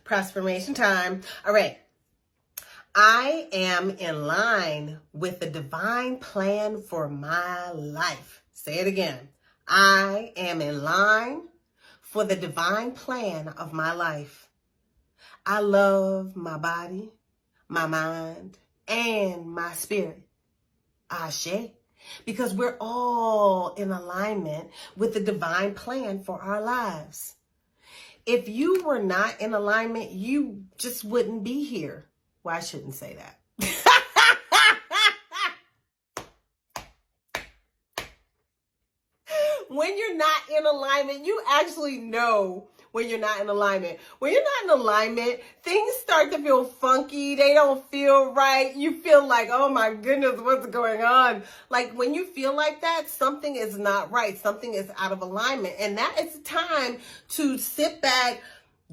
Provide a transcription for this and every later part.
Transformation time. All right. I am in line with the divine plan for my life. Say it again. I am in line for the divine plan of my life. I love my body, my mind, and my spirit. Ashe. Because we're all in alignment with the divine plan for our lives. If you were not in alignment, you just wouldn't be here. Well, I shouldn't say that. When you're not in alignment, you actually know when you're not in alignment. When you're not in alignment, things start to feel funky. They don't feel right. You feel like, oh my goodness, what's going on? Like when you feel like that, something is not right. Something is out of alignment. And that is the time to sit back,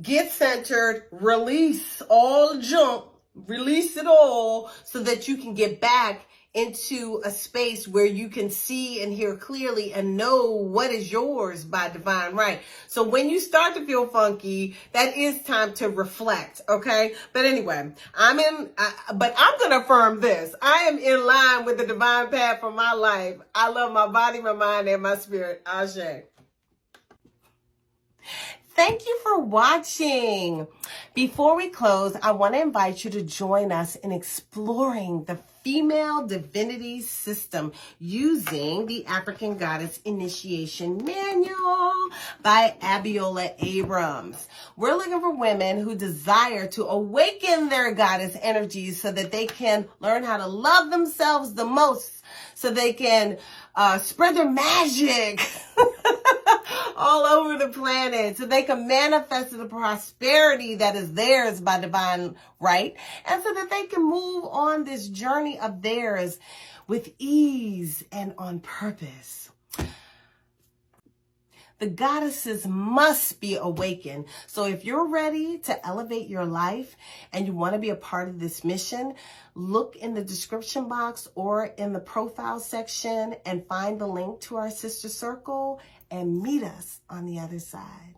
get centered, release all junk, release it all so that you can get back into a space where you can see and hear clearly and know what is yours by divine right. So when you start to feel funky, that is time to reflect, okay? But anyway, I'm going to affirm this. I am in line with the divine path for my life. I love my body, my mind, and my spirit. Ashe. Thank you for watching. Before we close, I want to invite you to join us in exploring the female divinity system using the African Goddess Initiation Manual by Abiola Abrams. We're looking for women who desire to awaken their goddess energies so that they can learn how to love themselves the most, so they can spread their magic all over the planet, so they can manifest the prosperity that is theirs by divine right, and so that they can move on this journey of theirs with ease and on purpose. The goddesses must be awakened. So if you're ready to elevate your life and you want to be a part of this mission, look in the description box or in the profile section and find the link to our sister circle and meet us on the other side.